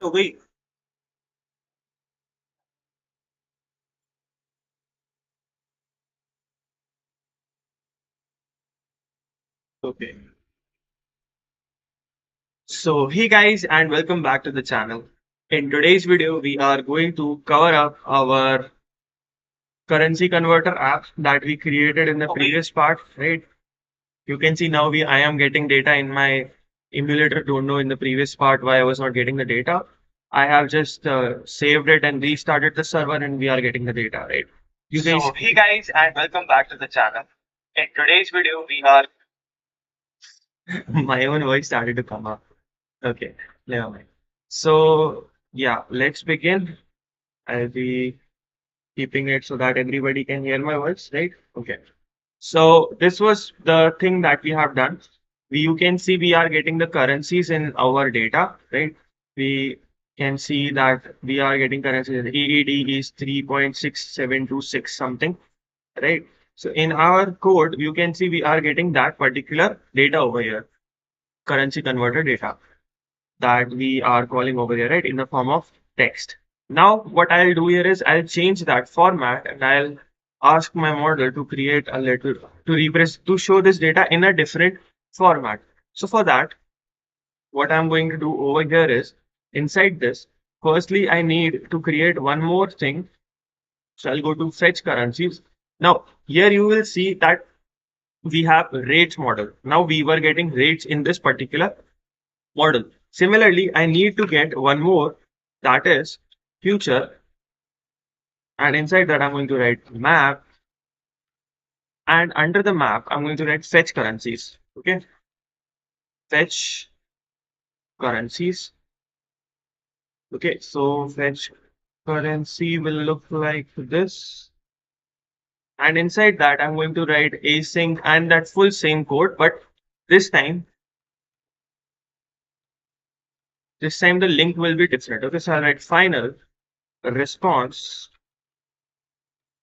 So wait, okay. So hey guys and welcome back to the channel. In today's video, we are going to cover up our currency converter app that we created in the previous part, right? You can see now I am getting data in my emulator. Don't know in the previous part why I was not getting the data. I have just saved it and restarted the server and we are getting the data, right? You guys, so hey guys and welcome back to the channel. In today's video, we are my own voice started to come up. Okay, never mind. So yeah, let's begin. I'll be keeping it so that everybody can hear my voice, right? Okay. So this was the thing that we have done. You can see we are getting the currencies in our data, right? We can see that we are getting currencies. EED is 3.6726 something, right? So in our code, you can see we are getting that particular data over here, currency converter data that we are calling over here, right, in the form of text. Now, what I'll do here is I'll change that format and I'll ask my model to create a little to show this data in a different format. So for that, what I'm going to do over here is inside this, firstly, I need to create one more thing. So I'll go to fetch currencies. Now, here you will see that we have rates model. Now we were getting rates in this particular model. Similarly, I need to get one more that is future, and inside that I'm going to write map, and under the map I'm going to write fetch currencies. Okay, fetch currencies. Okay, so fetch currency will look like this, and inside that I'm going to write async and that full same code, but this time the link will be different. Okay, so I'll write final response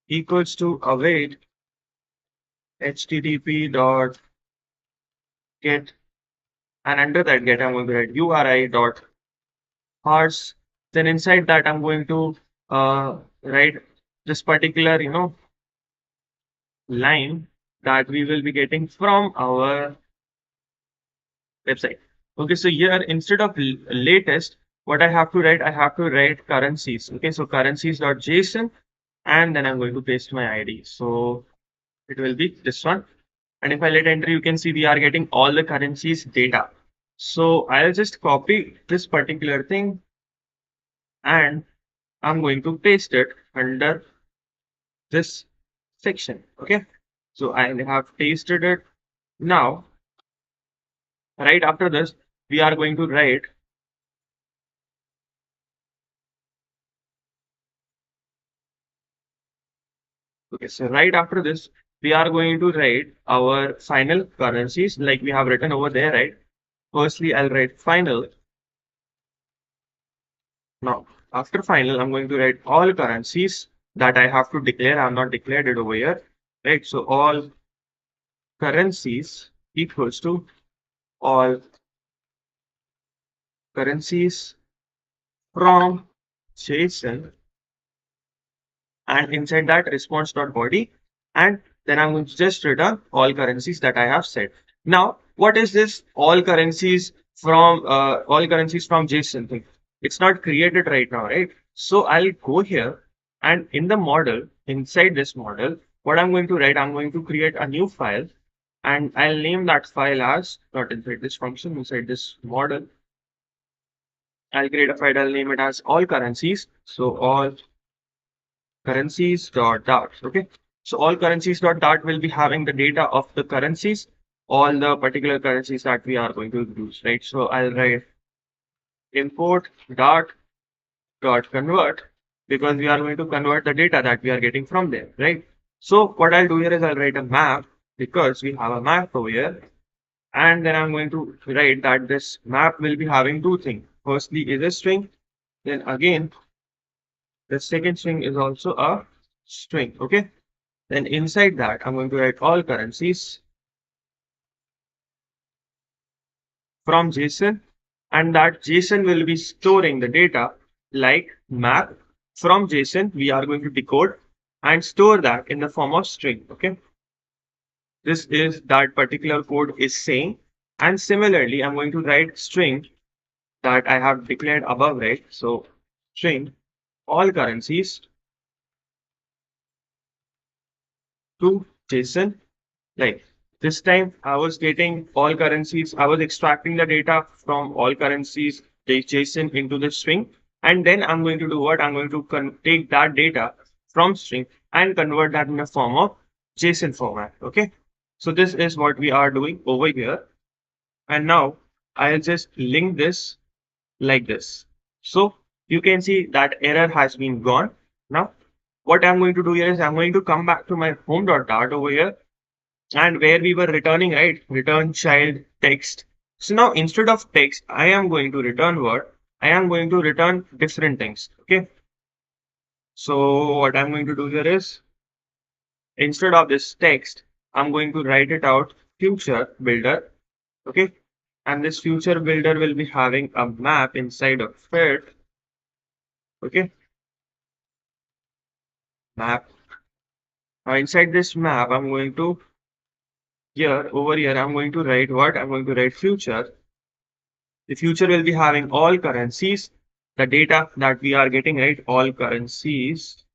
equals to await http dot get, and under that get I'm going to write URI dot parse. Then inside that I'm going to write this particular line that we will be getting from our website. Okay, so here instead of latest, what I have to write currencies. Okay, so currencies dot JSON, and then I'm going to paste my ID. So it will be this one. And if I let enter, you can see we are getting all the currencies data. So I'll just copy this particular thing and I'm going to paste it under this section. Okay. So I have pasted it. Now, right after this, we are going to write. Okay. So right after this, we are going to write our final currencies like we have written over there, right? Firstly, I'll write final. Now, after final, I'm going to write all currencies that I have to declare. I'm not declared it over here, right? So all currencies equals to all currencies from JSON, and inside that response.body, and then I'm going to just return all currencies that I have set. Now, what is this all currencies from JSON thing? It's not created right now, right? So I'll go here and in the model, inside this model, what I'm going to write, I'm going to create a new file and I'll name that file as not inside this function, inside this model. I'll create a file, I'll name it as all currencies. So all currencies dot dart. Okay. So all currencies dot dart will be having the data of the currencies, all the particular currencies that we are going to use, right? So I'll write import dart dot convert because we are going to convert the data that we are getting from there, right? So what I'll do here is I'll write a map because we have a map over here. And then I'm going to write that this map will be having two things. Firstly is a string. Then again, the second string is also a string. Okay. Then inside that, I'm going to write all currencies from JSON and that JSON will be storing the data like map. From JSON, we are going to decode and store that in the form of string. Okay, this is that particular code is saying. And similarly, I'm going to write string that I have declared above, right? So string all currencies to JSON. Like this time, I was getting all currencies. I was extracting the data from all currencies JSON into the string. And then I'm going to do what? I'm going to take that data from string and convert that in the form of JSON format. Okay. So this is what we are doing over here. And now I'll just link this like this. So you can see that error has been gone. Now, what I'm going to do here is I'm going to come back to my home.dart over here, and where we were returning, right? Return child text. So now instead of text, I am going to return what? I am going to return different things. Okay. So what I'm going to do here is instead of this text, I'm going to write it out future builder. Okay. And this future builder will be having a map inside of it. Okay. Map. Now inside this map, I'm going to over here, I'm going to write what? I'm going to write future. The future will be having all currencies, the data that we are getting, right? All currencies,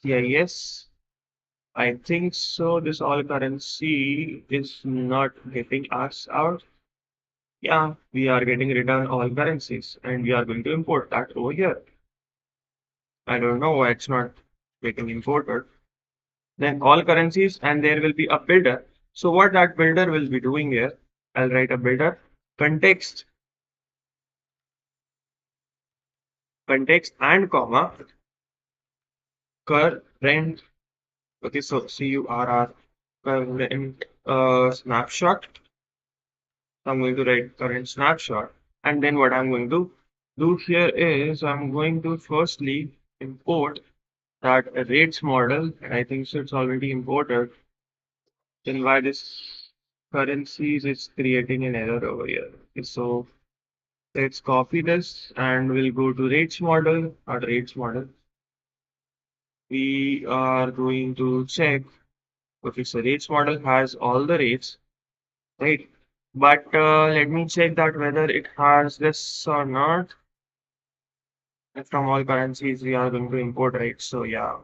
CIS. I think so. This all currency is not getting us out. Yeah, we are getting return all currencies and we are going to import that over here. I don't know why it's not getting imported. Then all currencies, and there will be a builder. So what that builder will be doing here, I'll write a builder context, and comma current. Okay, so curr current snapshot. I'm going to write current snapshot, and then what I'm going to do here is I'm going to firstly import that rates model. I think so it's already imported. Then why this currencies is creating an error over here? Okay, so let's copy this and we'll go to rates model or rates model. We are going to check. Okay, so rates model has all the rates, right? But let me check that whether it has this or not. From all currencies, we are going to import rates. So yeah,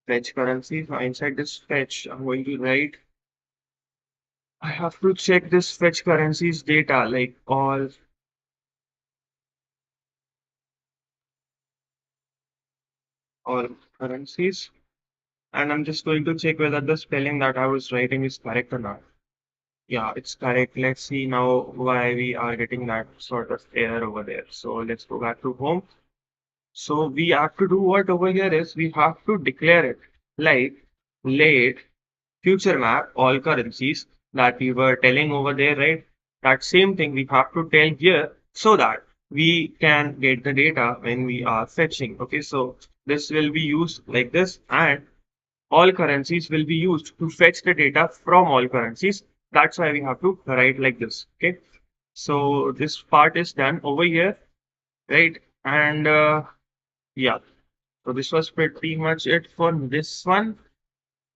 fetch currencies. Now inside this fetch, I'm going to write. I have to check this fetch currencies data, like all currencies. And I'm just going to check whether the spelling that I was writing is correct or not. Yeah, it's correct. Let's see now why we are getting that sort of error over there. So let's go back to home. So we have to do what over here is we have to declare it like late future map all currencies that we were telling over there, right? That same thing we have to tell here so that we can get the data when we are fetching. Okay, so this will be used like this, and all currencies will be used to fetch the data from all currencies. That's why we have to write like this. Okay, so this part is done over here, right? And yeah, so this was pretty much it for this one.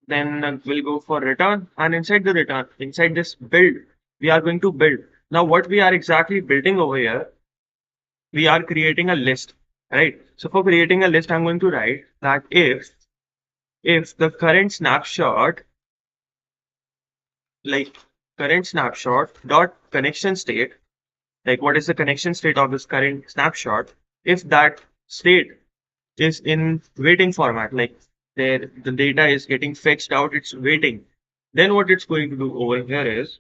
Then we'll go for return, and inside the return, inside this build, we are going to build. Now what we are exactly building over here, we are creating a list, right? So for creating a list, I'm going to write that if the current snapshot, like current snapshot dot connection state, like what is the connection state of this current snapshot, if that state is in waiting format, like there the data is getting fetched out, it's waiting, then what it's going to do over here is,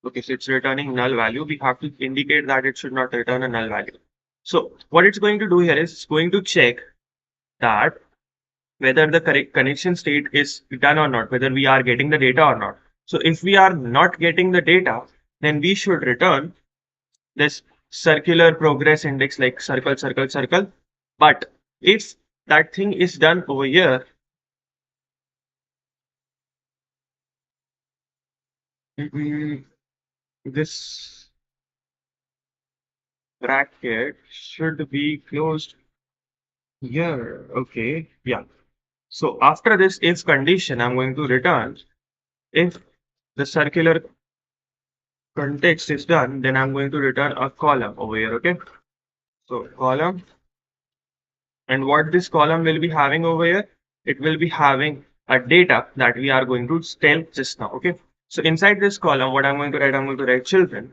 okay, so it's returning null value. We have to indicate that it should not return a null value. So what it's going to do here is it's going to check that whether the correct connection state is done or not, whether we are getting the data or not. So if we are not getting the data, then we should return this circular progress index, like circle, circle, circle. But if that thing is done over here, mm, this bracket should be closed here. Okay, yeah. So after this if condition, I'm going to return if the circular context is done, then I'm going to return a column over here. Okay, so column, and what this column will be having over here, it will be having a data that we are going to tell just now. Okay, so inside this column, what I'm going to write children,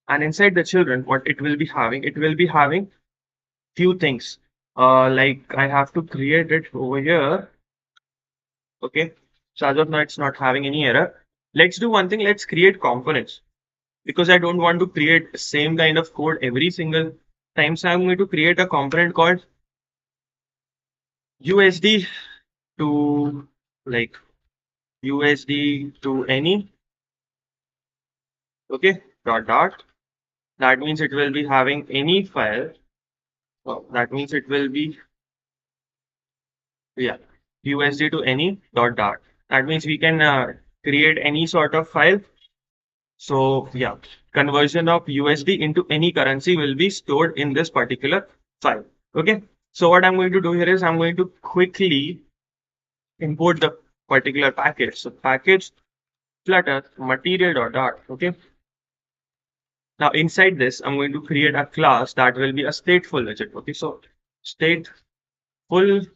and inside the children, what it will be having few things. Like I have to create it over here. Okay, so as of now, it's not having any error. Let's do one thing. Let's create components because I don't want to create the same kind of code every single time. So I'm going to create a component called USD to like USD to any. Okay, dot dot. That means it will be having any file. That means it will be, yeah, USD to any dot dot. That means we can create any sort of file. So yeah, conversion of USD into any currency will be stored in this particular file. Okay. So what I'm going to do here is I'm going to quickly import the particular package. So package flutter material dot dot. Okay. Now inside this, I'm going to create a class that will be a stateful widget. Okay. So stateful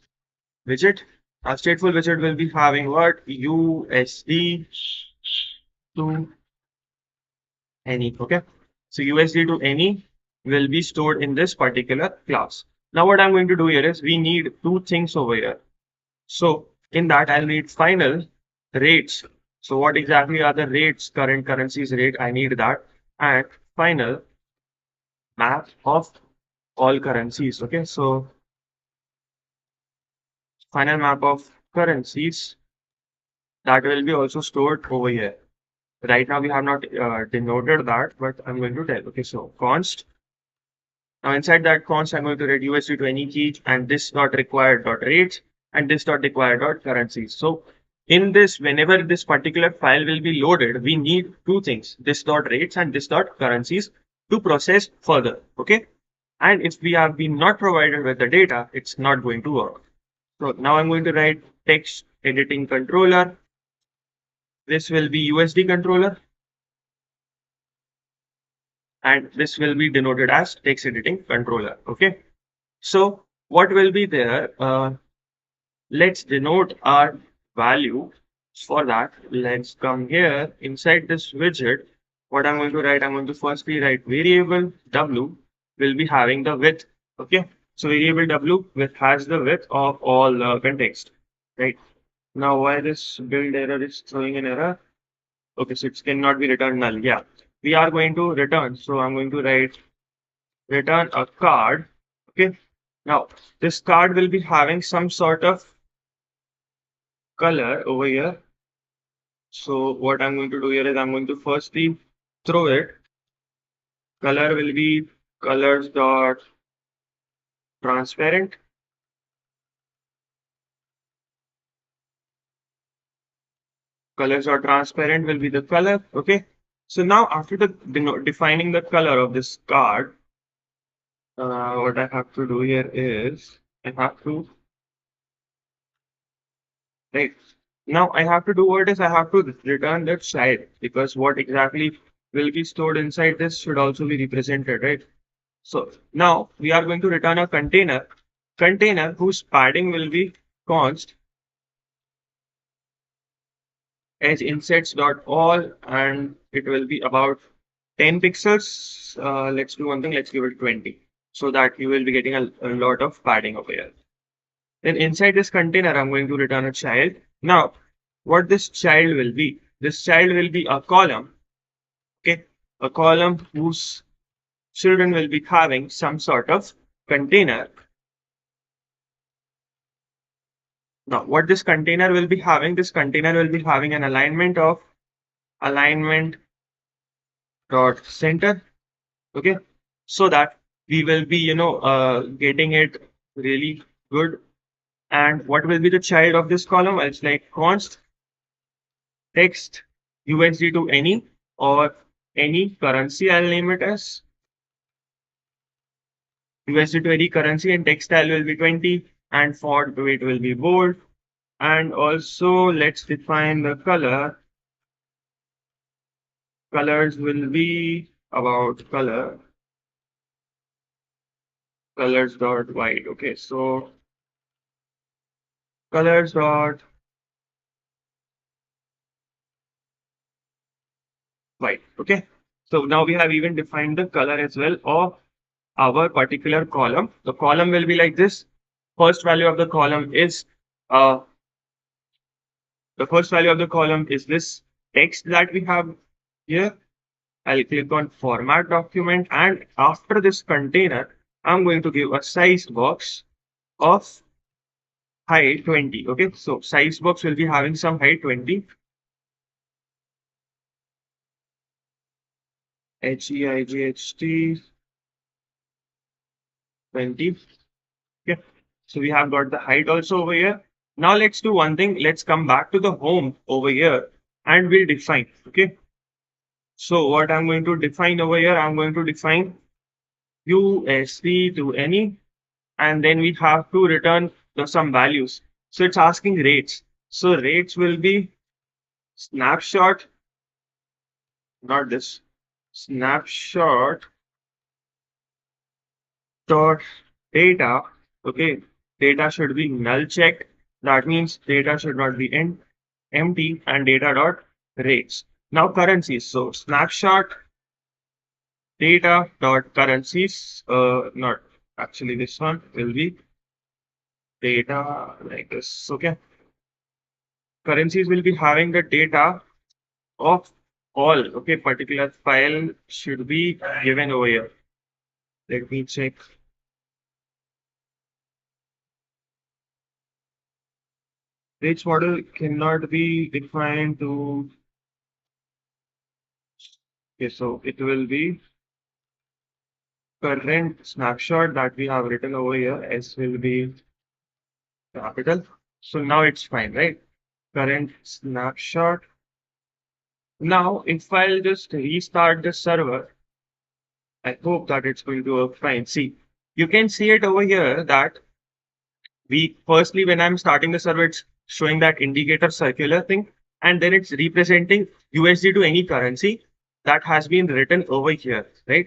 widget. A stateful widget will be having what? USD to any. Okay. So USD to any will be stored in this particular class. Now what I'm going to do here is we need two things over here. So in that I'll need final rates. So what exactly are the rates? Current currencies rate, I need that. And final map of all currencies. Okay. So final map of currencies that will be also stored over here. Right now we have not denoted that, but I'm going to tell. Okay. So const. Now inside that const, I'm going to write USD to any key and this dot required dot rates and this dot required dot currencies. So in this, whenever this particular file will be loaded, we need two things, this dot rates and this dot currencies to process further. Okay. And if we have been not provided with the data, it's not going to work. So now I'm going to write text editing controller. This will be USD controller and this will be denoted as text editing controller. Okay. So what will be there? Let's denote our value. For that, let's come here inside this widget. What I'm going to write, I'm going to firstly write variable w will be having the width. Okay. So variable w with has the width of all context. Right. Now why this build error is throwing an error? Okay, so it cannot be returned null. Yeah. We are going to return. So I'm going to write return a card. Okay. Now this card will be having some sort of color over here. So what I'm going to do here is I'm going to firstly throw it. Color will be colors dot transparent. Colors dot transparent will be the color. Okay. So now after the defining the color of this card, what I have to do here is I have to right now I have to do what is I have to return that child because what exactly will be stored inside this should also be represented, right? So now we are going to return a container whose padding will be const edge insets dot all and it will be about 10 pixels. Let's do one thing, let's give it 20 so that you will be getting a lot of padding over here. Then inside this container, I'm going to return a child. Now, what this child will be? This child will be a column, okay? A column whose children will be having some sort of container. Now, what this container will be having? This container will be having an alignment of alignment dot center, okay? So that we will be, getting it really good. And what will be the child of this column? It's like const text USD to any, or any currency. I'll name it as USD to any currency, and text style will be 20, and font weight will be bold. And also let's define the color. Colors will be about colors dot white. Okay, so colors dot white. Okay, so now we have even defined the color as well of our particular column. The column will be like this. First value of the column is uh the first value of the column is this text that we have here. I'll click on format document, and after this container, I'm going to give a size box of height 20. Okay, so size box will be having some height 20. HEIGHT 20. Okay, so we have got the height also over here. Now let's do one thing. Let's come back to the home over here and we'll define. Okay, so what I'm going to define over here, I'm going to define USD to any, and then we have to return some values. So it's asking rates. So rates will be snapshot, not this, snapshot dot data. Okay, data should be null checked. That means data should not be empty, and data dot rates. Now currencies. So snapshot data dot currencies. Not actually this one will be data like this. Okay, currencies will be having the data of all. Okay, particular file should be given over here. Let me check. Which model cannot be defined to. Okay, so it will be current snapshot that we have written over here. S will be capital. So now it's fine, right? Current snapshot. Now, if I'll just restart the server, I hope that it's going to work fine. See, you can see it over here that firstly, when I'm starting the server, it's showing that indicator circular thing, and then it's representing USD to any currency that has been written over here, right?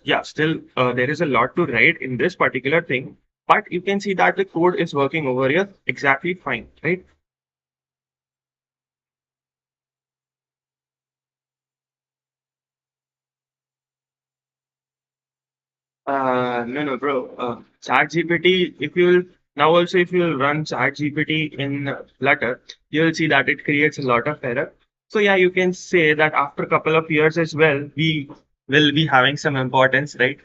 Yeah, still there is a lot to write in this particular thing, but you can see that the code is working over here exactly fine, right? No, bro. ChatGPT, if you'll now also if you'll run ChatGPT in Flutter, you'll see that it creates a lot of error. So yeah, you can say that after a couple of years as well, we will be having some importance, right?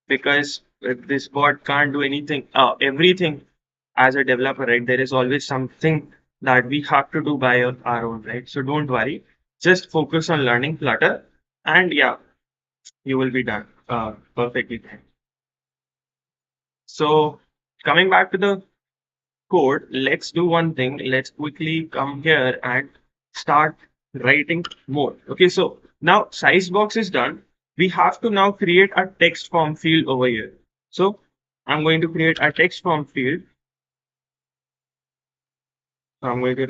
Because this bot can't do anything, everything as a developer, right? There is always something that we have to do by our own, right? So don't worry, just focus on learning Flutter, and yeah, you will be done perfectly. So coming back to the code, let's do one thing. Let's quickly come here and start writing more. Okay, so now size box is done. We have to now create a text form field over here. So I'm going to create a text form field. So I'm going to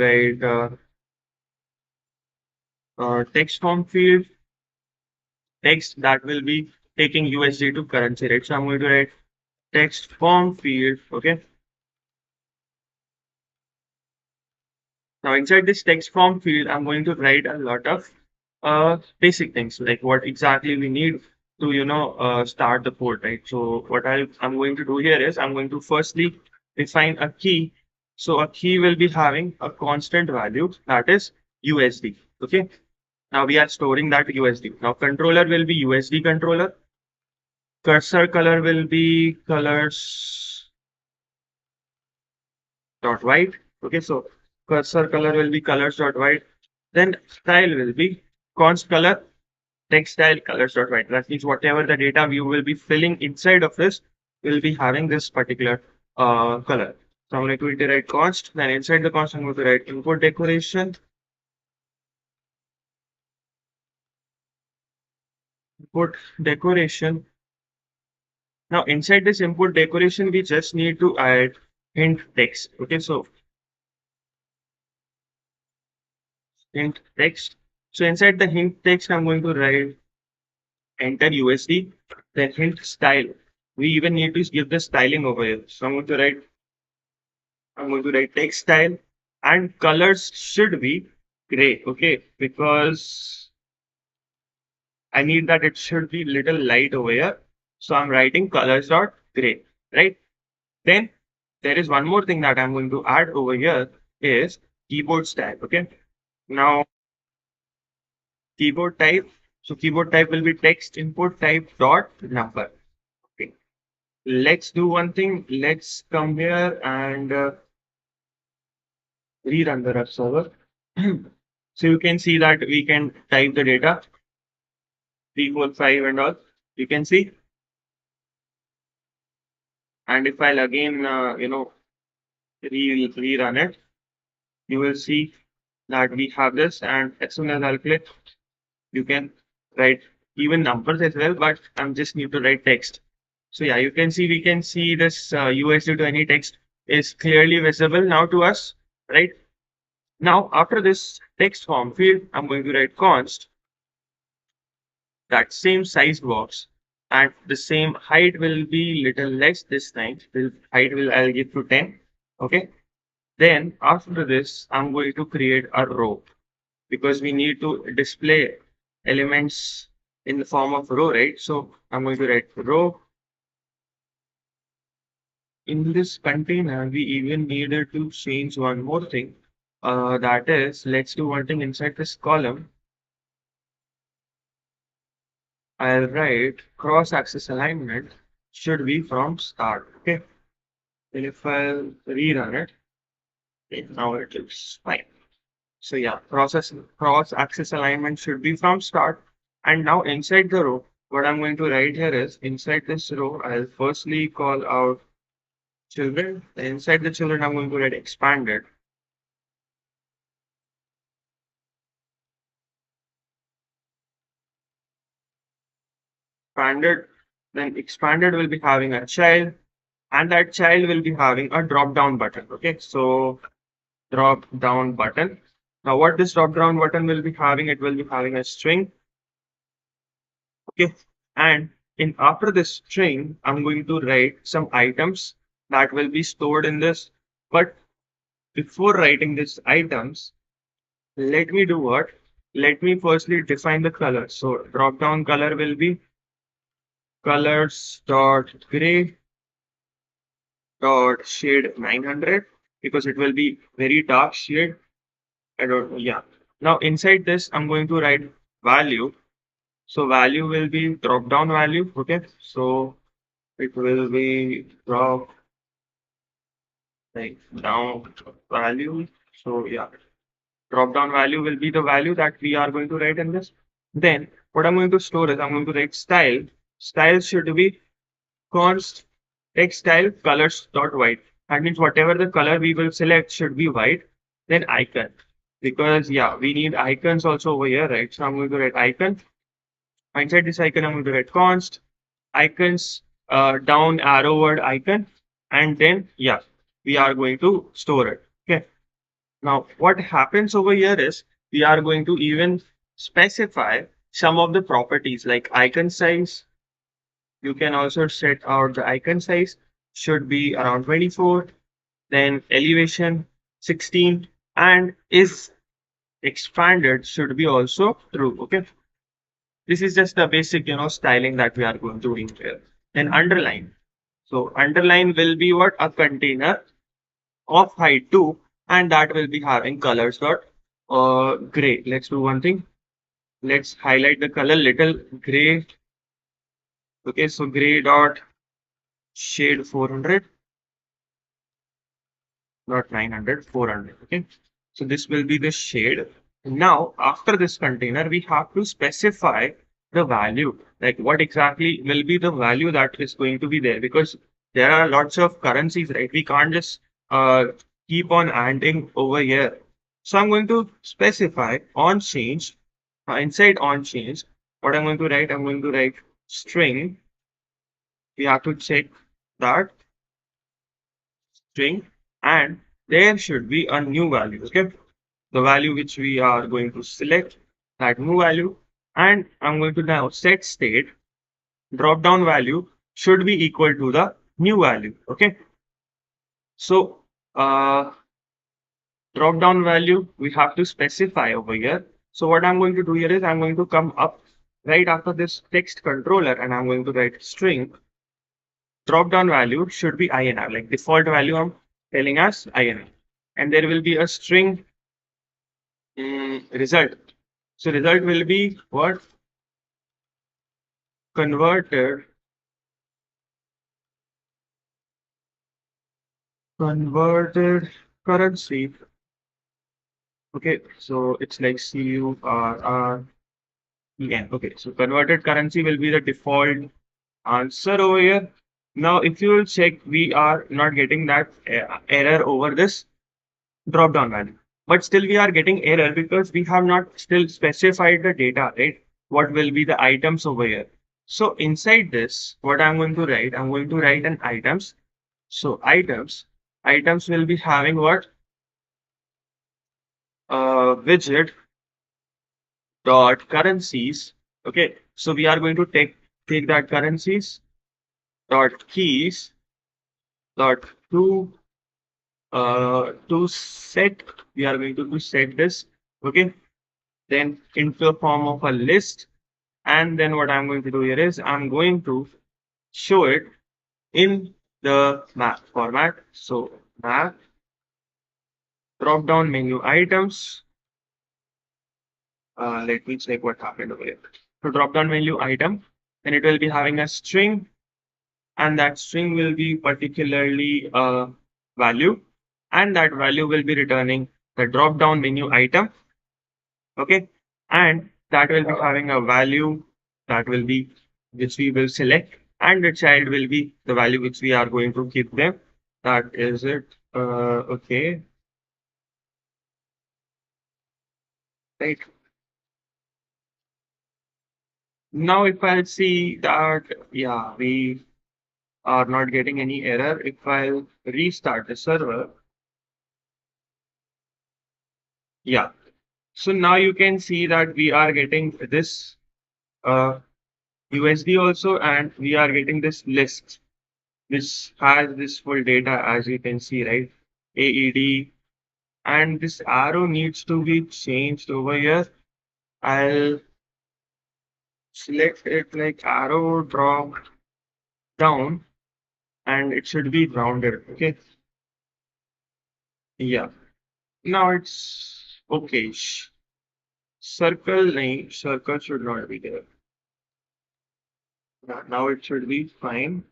write text form field, text that will be taking USD to currency rate. So I'm going to write text form field. Okay. Now inside this text form field, I'm going to write a lot of basic things like what exactly we need to, start the code, right? So what I'm going to do here is I'm going to firstly define a key. So a key will be having a constant value that is USD. Okay. Now we are storing that USD. Now controller will be USD controller. Cursor color will be colors dot white. Okay, so cursor color will be colors dot white. Then style will be const color text style colors dot white. That means whatever the data we will be filling inside of this will be having this particular color. So I'm going to iterate const, then inside the const I'm going to write input decoration, input decoration. Now inside this input decoration we just need to add hint text. Okay, so hint text. So inside the hint text I'm going to write enter USD, then hint style. We even need to give the styling over here. So I'm going to write text style and colors should be gray, okay? Because I need that it should be little light over here. So I'm writing colors dot gray, right? Then there is one more thing that I'm going to add over here is keyboard style, okay? Now keyboard type. So keyboard type will be text input type dot number. Okay. Let's do one thing. Let's come here and rerun the ref server. So you can see that we can type the data 345 and all. You can see. And if I'll again, rerun it, you will see that we have this. And as soon as I'll click, you can write even numbers as well, but I'm just need to write text. So yeah, you can see, we can see this USD to any text is clearly visible now to us, right? Now, after this text form field, I'm going to write const, that same size box, and the same height will be little less this time. The height will I'll give to 10. Okay. Then after this, I'm going to create a row because we need to display elements in the form of row, right? So I'm going to write row. In this container, we even needed to change one more thing. That is, let's do one thing inside this column. I'll write cross-axis alignment should be from start. Okay. And if I'll rerun it, okay, now it looks fine. So yeah, cross-axis alignment should be from start. And now inside the row, what I'm going to write here is inside this row, I'll firstly call out children. Inside the children, I'm going to write expanded. Expanded, then expanded will be having a child, and that child will be having a drop down button. Okay, so drop down button. Now, what this drop down button will be having, it will be having a string. Okay, and in after this string, I'm going to write some items that will be stored in this. But before writing these items, let me do what? Let me firstly define the color. So drop down color will be colors dot gray dot shade 900 because it will be very dark shade. I don't know. Yeah. Now inside this, I'm going to write value. So value will be drop down value. Okay. So it will be drop like down value. So yeah, drop down value will be the value that we are going to write in this. Then what I'm going to store is I'm going to write style. Style should be const text style colors dot white. That means whatever the color we will select should be white. Then icon, because yeah, we need icons also over here, right? So I'm going to write icon. Inside this icon, I'm going to write const icons down arrow word icon, and then yeah, we are going to store it. Okay. Now what happens over here is we are going to even specify some of the properties like icon size. You can also set out the icon size should be around 24, then elevation 16, and is expanded should be also true. Okay. This is just the basic, styling that we are going to do here. Then underline. So underline will be what? A container of height 2, and that will be having colors dot gray. Let's do one thing. Let's highlight the color little gray. Okay, so gray dot shade 400, not 900, 400. Okay, so this will be the shade. Now, after this container, we have to specify the value, like what exactly will be the value that is going to be there, because there are lots of currencies, right? We can't just uh, keep on adding over here. So I'm going to specify on change, inside on change, what I'm going to write string. We have to check that string, and there should be a new value. Okay, the value which we are going to select, that new value, and I'm going to now set state drop down value should be equal to the new value. Okay, so drop down value we have to specify over here. So what I'm going to do here is I'm going to come up right after this text controller, and I'm going to write string drop down value should be INR, like default value I'm telling us INR, and there will be a string result. So result will be what? Converted converted currency. Okay, so it's like CURREN. Okay, so converted currency will be the default answer over here. Now, if you will check, we are not getting that error over this drop down value, but still we are getting error because we have not still specified the data, right? What will be the items over here? So inside this, what I'm going to write an items. So items will be having what? Widget dot currencies. Okay, so we are going to take that currencies dot keys dot to set. We are going to set this. Okay, then into the form of a list, and then what I'm going to do here is I'm going to show it in the map format. So map drop down menu items. Let me check what happened over here. So drop down menu item, then it will be having a string, and that string will be particularly a value, and that value will be returning the drop down menu item. Okay, and that will be having a value that will be which we will select, and the child will be the value which we are going to give them. That is it. Okay, right. Now if I see that, yeah, we are not getting any error. If I'll restart the server, yeah. So now you can see that we are getting this uh, USD also, and we are getting this list which has this full data, as you can see, right? AED, and this arrow needs to be changed over here. I'll select it like arrow drop down, and it should be rounded. Okay, yeah. Now it's okay. Circle, nahi, circle should not be there. Yeah, now it should be fine.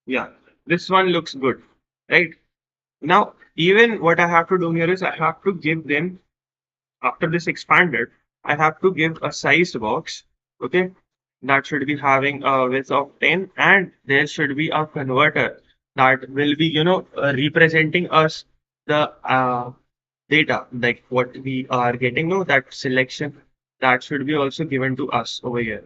Yeah, this one looks good, right? Now, even what I have to do here is I have to give them, after this expanded, I have to give a sized box, okay? That should be having a width of 10, and there should be a converter that will be, representing us the data, like what we are getting, no, that selection that should be also given to us over here.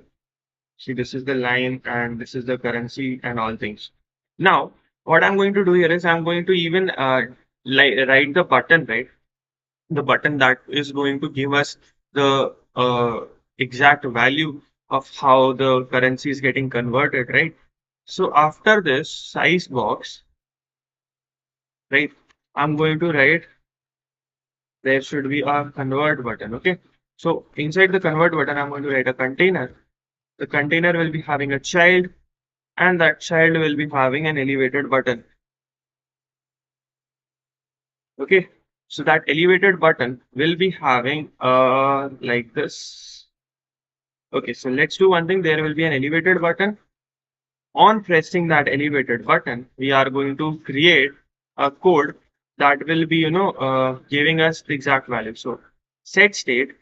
See, this is the line and this is the currency and all things. Now, what I'm going to do here is I'm going to even write the button, right? The button that is going to give us the exact value of how the currency is getting converted, right? So after this size box, right, I'm going to write there should be a convert button, okay? So inside the convert button, I'm going to write a container. The container will be having a child, and that child will be having an elevated button. Okay, so that elevated button will be having like this. Okay, so let's do one thing. There will be an elevated button. On pressing that elevated button, we are going to create a code that will be, giving us the exact value. So set state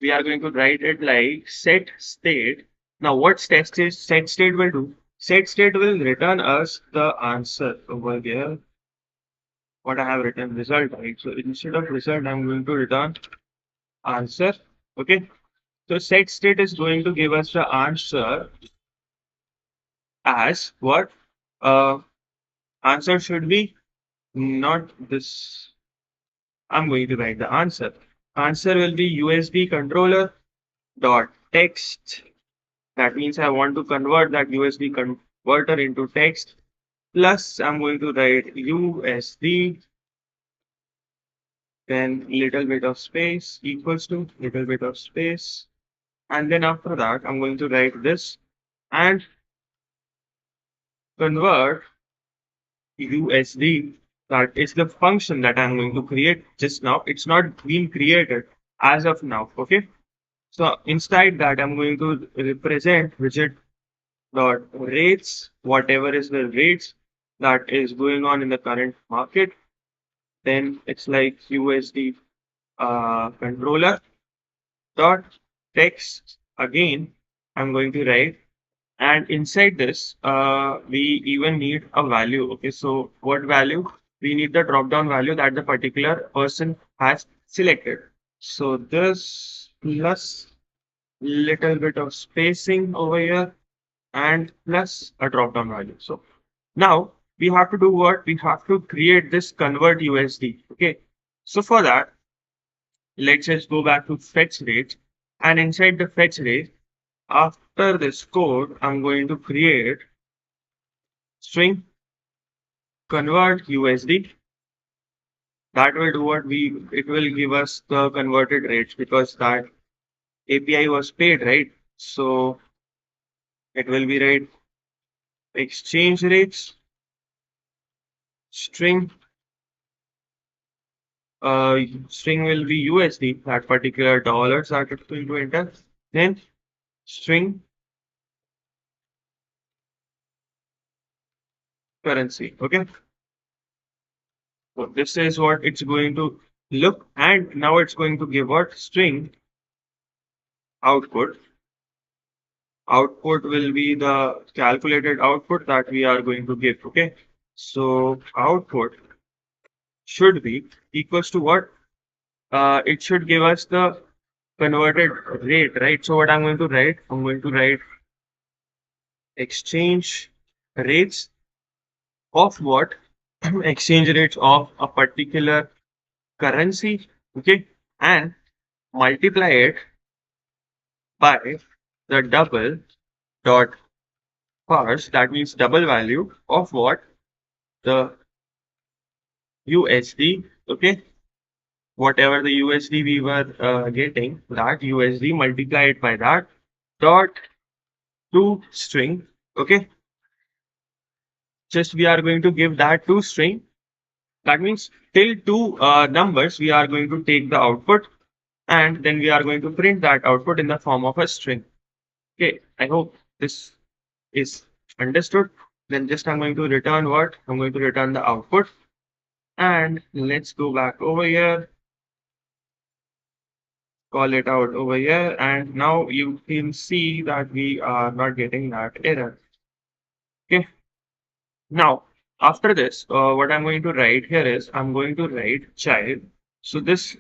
we are going to write it like set state. Now, what set state will do? Set state will return us the answer over here. What I have written result, right? So instead of result, I'm going to return answer. Okay. So set state is going to give us the answer as what? Uh, Answer should be not this. I'm going to write the answer. Answer will be USB controller dot text. That means I want to convert that USB converter into text. Plus, I'm going to write USD, then little bit of space equals to little bit of space. And then after that, I'm going to write this and convert USD. That is the function that I'm going to create just now. It's not been created as of now. Okay. So inside that, I'm going to represent widget dot rates, whatever is the rates that is going on in the current market. Then it's like USD controller dot text again. I'm going to write, and inside this, we even need a value. Okay, so what value? We need the drop down value that the particular person has selected. So this plus little bit of spacing over here and plus a drop down value. So now we have to do what? We have to create this convert USD. Okay. So for that, let's just go back to fetch rate, and inside the fetch rate, after this code, I'm going to create string convert USD. That will do what it will give us the converted rates because that API was paid, right? So it will be right exchange rates string uh, string will be USD, that particular dollars that it's going to enter. Then string currency. Okay. So this is what it's going to look. And now it's going to give what string output. Output will be the calculated output that we are going to give. Okay. So output should be equals to what? It should give us the converted rate, right? So what I'm going to write? I'm going to write exchange rates of what? Exchange rates of a particular currency, okay, and multiply it by the double dot parse, that means double value of what? The USD, okay, whatever the USD we were getting, that USD multiplied by that dot to string, okay, just we are going to give that to string. That means till two numbers we are going to take the output, and then we are going to print that output in the form of a string. Okay, I hope this is understood. Then just I'm going to return what? I'm going to return the output. And let's go back over here, call it out over here. And now you can see that we are not getting that error. Okay, now after this, what I'm going to write here is I'm going to write child. So this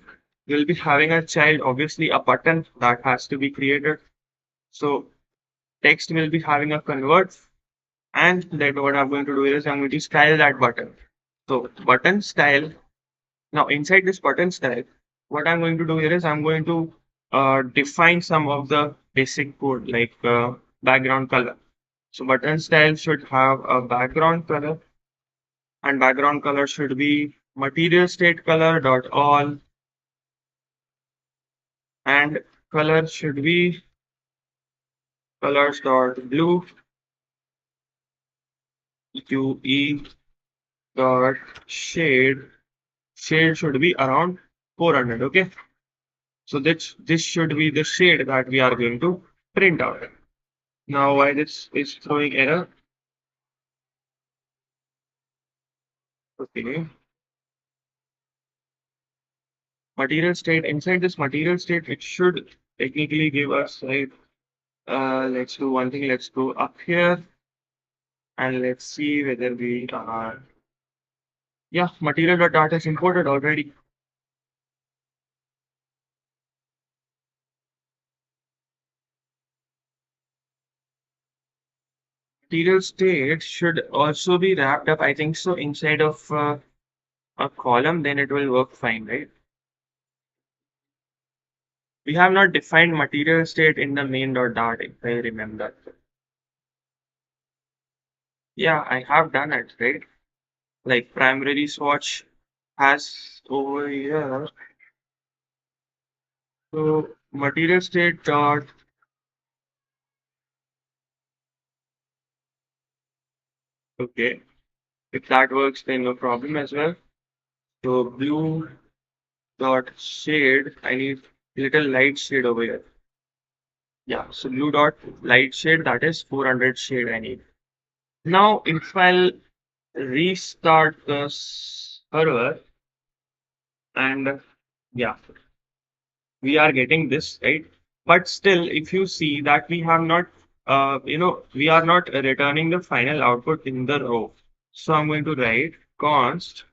will be having a child, obviously a button that has to be created. So text will be having a convert, and then what I'm going to do is I'm going to style that button. So button style. Now inside this button style, what I'm going to do here is I'm going to define some of the basic code like background color. So button style should have a background color, and background color should be material state color dot all, and color should be colors dot blue UE dot shade. Shade should be around 400. Okay. So this should be the shade that we are going to print out. Now why this is throwing error? Okay. Material state, inside this material state, it should technically give us, right? Let's do one thing. Let's go up here and let's see whether we are. Yeah, material.data is imported already. Material state should also be wrapped up, I think so, inside of a column, then it will work fine, right? We have not defined material state in the main.dart, if I remember. Yeah, I have done it, right? Like primary swatch has over here. So material state dot, okay. If that works, then no problem as well. So blue dot shade, I need little light shade over here. Yeah, so blue dot light shade, that is 400 shade I need. Now, if I'll restart the server and yeah, we are getting this, right? But still, if you see that we have not, we are not returning the final output in the row. So I'm going to write const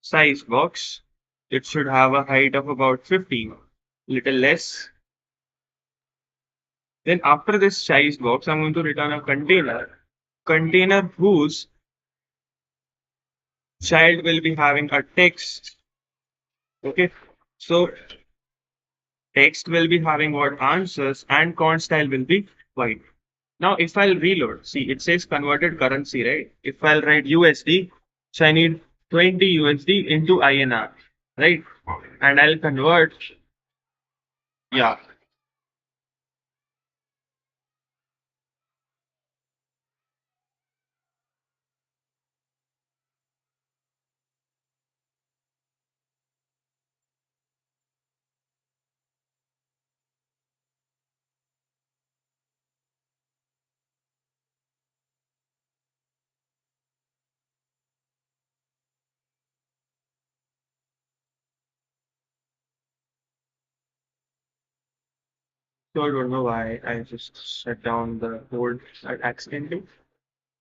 size box. It should have a height of about 15, little less. Then after this size box, I'm going to return a container whose child will be having a text. Okay, so text will be having what answers and const style will be white. Now, if I'll reload, see it says converted currency, right? If I'll write USD, so I need 20 USD into INR, right? And I'll convert, yeah, so I don't know why I just shut down the whole accidentally.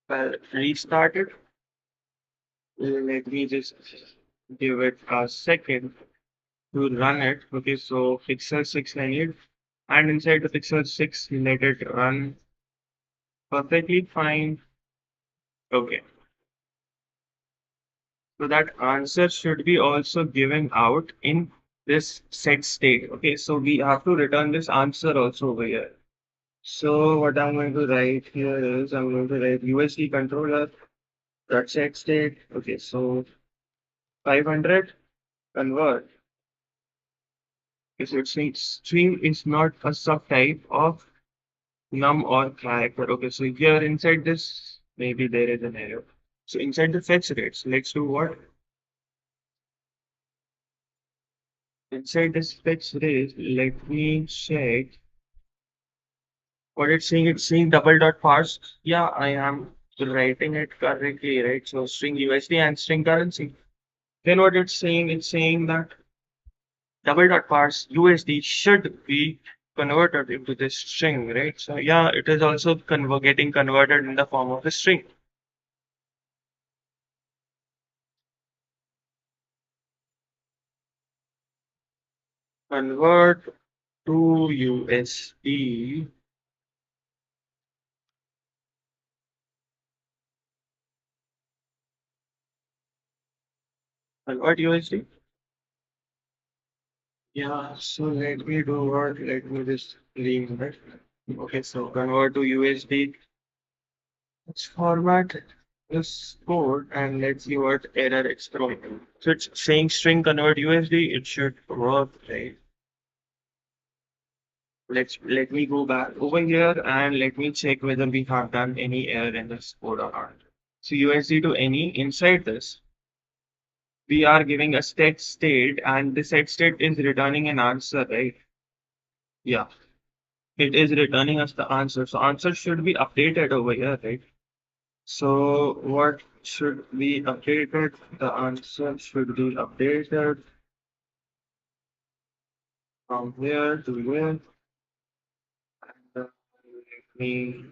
Well, restart it. Let me just give it a second to run it. Okay, so pixel 6 I need. And inside the pixel 6, let it run perfectly fine. Okay, so that answer should be also given out in this set state. Okay, so we have to return this answer also over here. So what I'm going to write here is I'm going to write USD controller dot set state. Okay, so 500 convert. Okay, so it's string is not a subtype of num or character. Okay, so here inside this, maybe there is an error. So inside the fetch rates, let's do what? Inside this fetch rate, let me check what it's saying double dot parse. Yeah, I am writing it correctly, right? So string USD and string currency. Then what it's saying that double dot parse USD should be converted into this string, right? So yeah, it is also getting converted in the form of a string. Convert to USD. Convert USD. Yeah, so let me do what? Let me just leave it. Okay, so convert to USD. Let's format this code and let's see what error it's throwing. So it's saying string convert USD. It should work, right? Let me go back over here and let me check whether we have done any error in this code or not. So USD to any inside this, we are giving a set state and the set state is returning an answer, right? Yeah, it is returning us the answer. So answer should be updated over here, right? So what should be updated? The answer should be updated. from here to here. And let me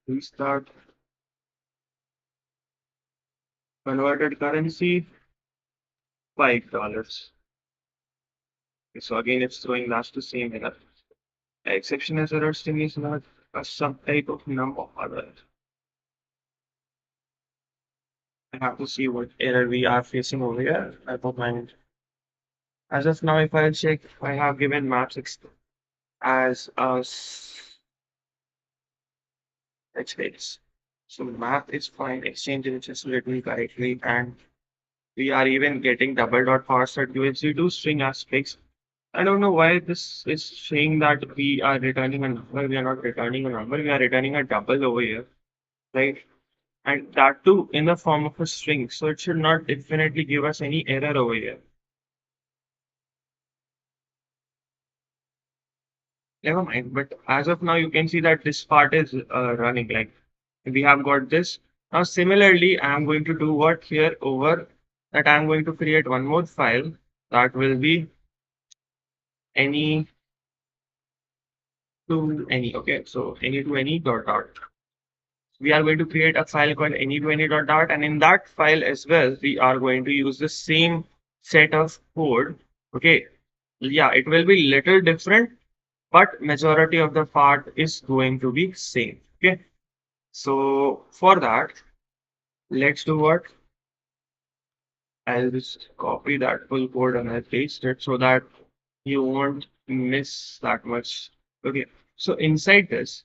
restart converted currency $5. Okay, so again, it's throwing that's the same error. Exception as error string is not a subtype of number. Alright. I have to see what error we are facing over here. I don't mind. As of now, if I check, I have given maps as a exchange. So map is fine, exchange is just written correctly, and we are even getting double dot parser USD2 string aspects. I don't know why this is saying that we are returning a number. We are not returning a number. We are returning a double over here, right? And that too in the form of a string. So it should not definitely give us any error over here. Never mind. But as of now, you can see that this part is running. Like we have got this. Now, similarly, I'm going to do what here over that I'm going to create one more file that will be any to any. Okay, so any to any dot dot. We are going to create a file called any to any dot dot, and in that file as well, we are going to use the same set of code. Okay, yeah, it will be little different, but majority of the part is going to be same. Okay, so for that, let's do what? I'll just copy that full code and I'll paste it so that you won't miss that much. Okay, so inside this,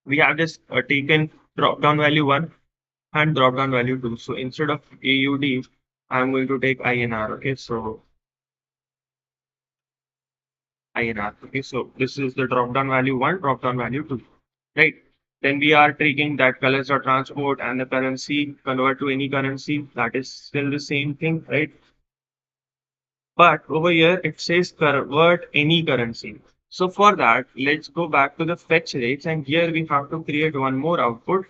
we have just taken drop down value 1 and drop down value 2. So instead of AUD, I'm going to take INR. Okay, so INR. Okay, so this is the drop down value 1, drop down value 2. Right. Then we are taking that colors or transport and the currency convert to any currency. That is still the same thing, right? But over here it says convert any currency. So for that, let's go back to the fetch rates, and here we have to create one more output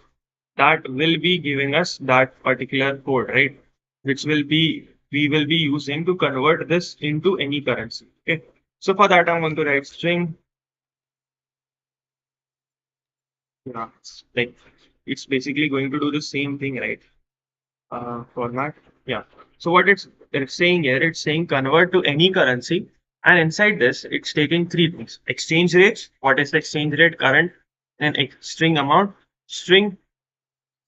that will be giving us that particular code, right? Which will be we will be using to convert this into any currency. Okay. So for that, I'm going to write string. Yeah, like it's basically going to do the same thing, right? Format. Yeah. So what it's saying here, it's saying convert to any currency, and inside this, it's taking three things: exchange rates. What is the exchange rate current? Then string amount. String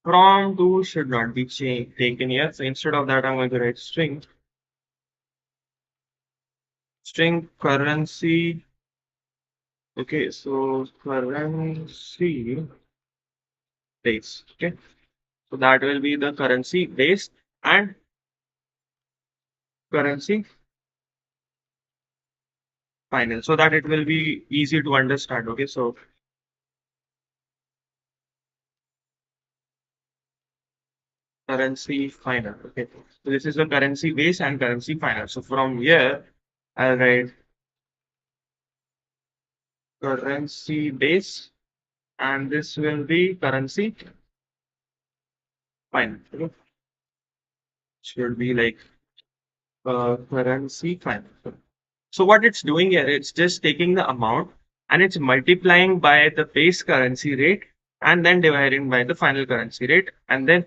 from to should not be taken here. So instead of that, I'm going to write string currency. Okay, so currency base. Okay, so that will be the currency base and currency final, so that it will be easy to understand. Okay, so currency final. Okay, so this is the currency base and currency final. So from here, I'll write currency base, and this will be currency final. Okay, should be like currency final. So what it's doing here, it's just taking the amount and it's multiplying by the base currency rate and then dividing by the final currency rate, and then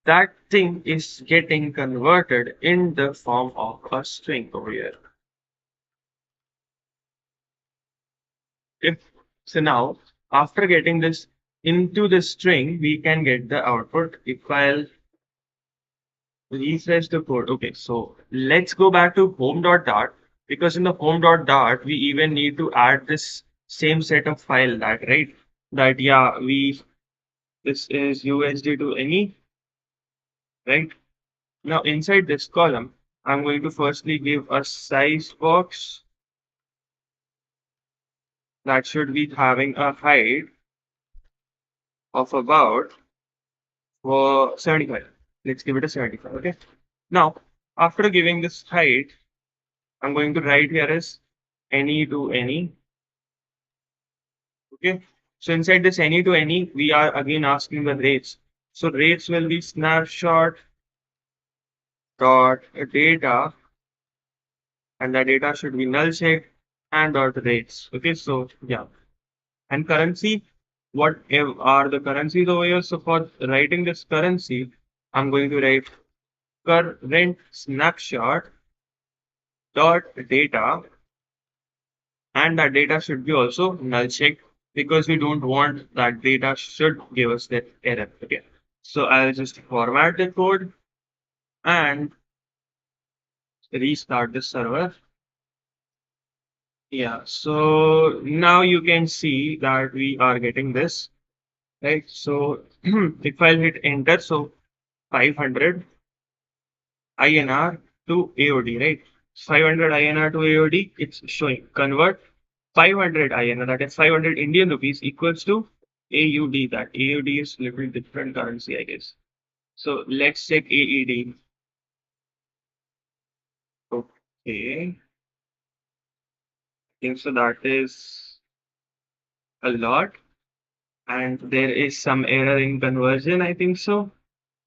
that thing is getting converted in the form of a string over here. If so now, after getting this into the string, we can get the output. If I'll refresh the code. Okay, so let's go back to home dot dart, because in the home dot dart we even need to add this same set of file that, right? That yeah, we this is USD to any, right? Now inside this column, I'm going to firstly give a size box that should be having a height of about 75. Let's give it a 75. Okay. Now after giving this height, I'm going to write here as any to any. Okay. So inside this any to any, we are again asking the rates. So rates will be snapshot dot data, and the data should be null check. and dot rates. Okay, so yeah, and currency. Are the currencies over here? So for writing this currency, I'm going to write current snapshot dot data, and that data should be also null checked because we don't want that data should give us that error. Okay, so I'll just format the code and restart the server. Yeah, so now you can see that we are getting this, right? So if I hit enter, so 500 INR to AOD, right? 500 INR to AOD, it's showing convert 500 INR, that is 500 Indian rupees equals to AUD. That AUD is little different currency, I guess. So let's check AED. Okay, I think so that is a lot. And there is some error in conversion, I think so.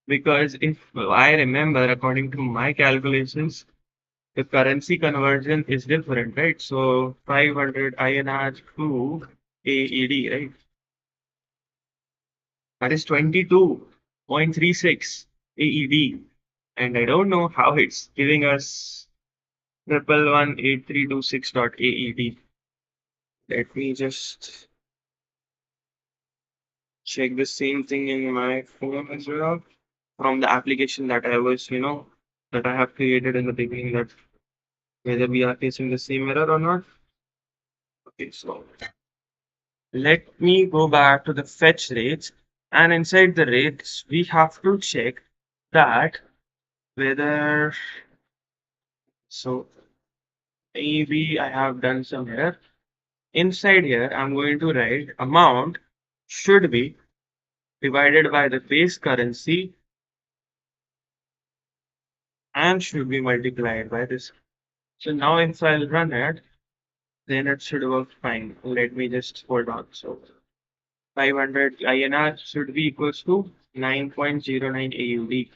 Because if I remember, according to my calculations, the currency conversion is different, right? So 500 INR to AED, right? That is 22.36 AED. And I don't know how it's giving us 1118326 dot AED. Let me just check the same thing in my phone as well from the application that I was, that I have created in the beginning, that whether we are facing the same error or not. Okay, so let me go back to the fetch rates, and inside the rates, we have to check that whether, so maybe I have done some error. Inside here, I'm going to write amount should be divided by the base currency and should be multiplied by this. So now if I'll run it, then it should work fine. Let me just hold on. So 500 INR should be equals to 9.09 AUD.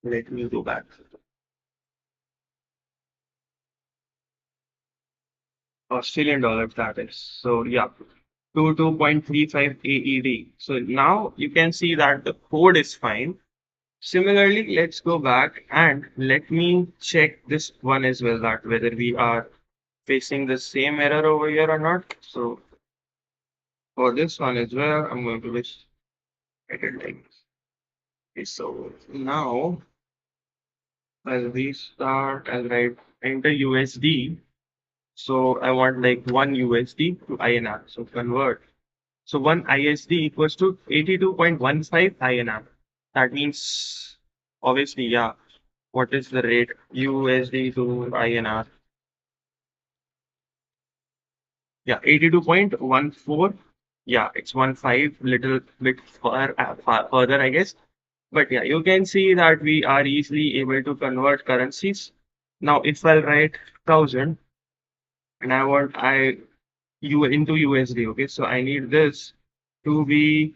Let me go back. Australian dollars, that is. So yeah, 2.35 AED. So now you can see that the code is fine. Similarly, let's go back and let me check this one as well, that whether we are facing the same error over here or not. So for this one as well, I'm going to just edit things. Okay, so now I'll restart. I'll write enter USD. So I want like 1 USD to INR. So convert. So 1 ISD equals to 82.15 INR. That means obviously, yeah. What is the rate USD to INR? Yeah, 82.14. Yeah, it's 1.5, little bit far further, I guess. But yeah, you can see that we are easily able to convert currencies. Now, if I'll write 1,000 and I want into USD, okay, so I need this to be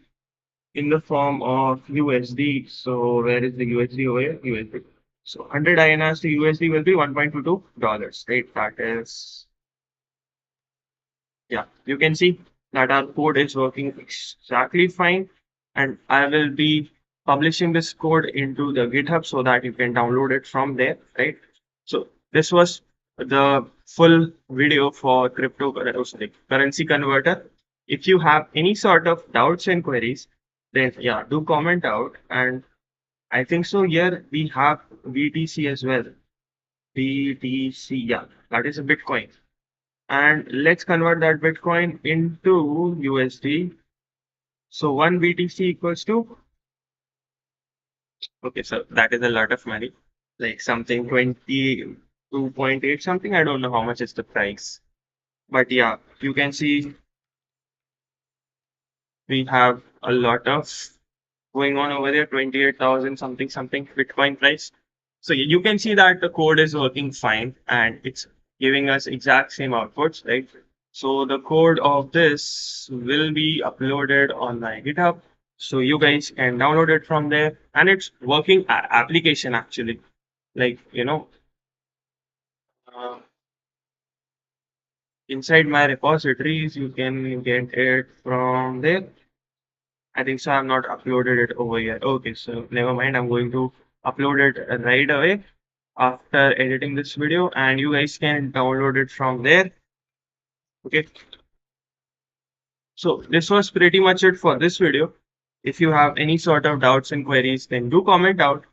in the form of USD. So where is the USD over here? USD. So 100 INRs to USD will be $1.22, right? That is, yeah, you can see that our code is working exactly fine. And I will be publishing this code into the GitHub so that you can download it from there, right? So this was the full video for sorry, currency converter. If you have any sort of doubts and queries, then yeah, do comment out. And I think so here we have BTC as well. BTC, yeah, that is a Bitcoin. And let's convert that Bitcoin into USD. So 1 BTC equals to, okay, so that is a lot of money, like something 22.8 something. I don't know how much is the price, but yeah, you can see we have a lot of going on over there, 28,000 something something Bitcoin price. So you can see that the code is working fine and it's giving us exact same outputs, right? So the code of this will be uploaded on my GitHub. So you guys can download it from there, and it's working application actually. like uh, inside my repositories. You can get it from there. I think so. I'm not uploaded it over here. Okay, so never mind. I'm going to upload it right away after editing this video, and you guys can download it from there. Okay, so this was pretty much it for this video. If you have any sort of doubts and queries, then do comment out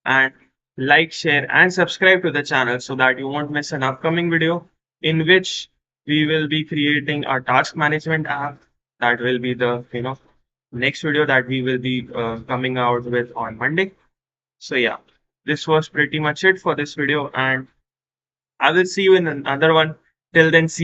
and like, share, and subscribe to the channel so that you won't miss an upcoming video in which we will be creating a task management app. That will be the next video that we will be coming out with on Monday. So yeah, this was pretty much it for this video, and I will see you in another one. Till then, see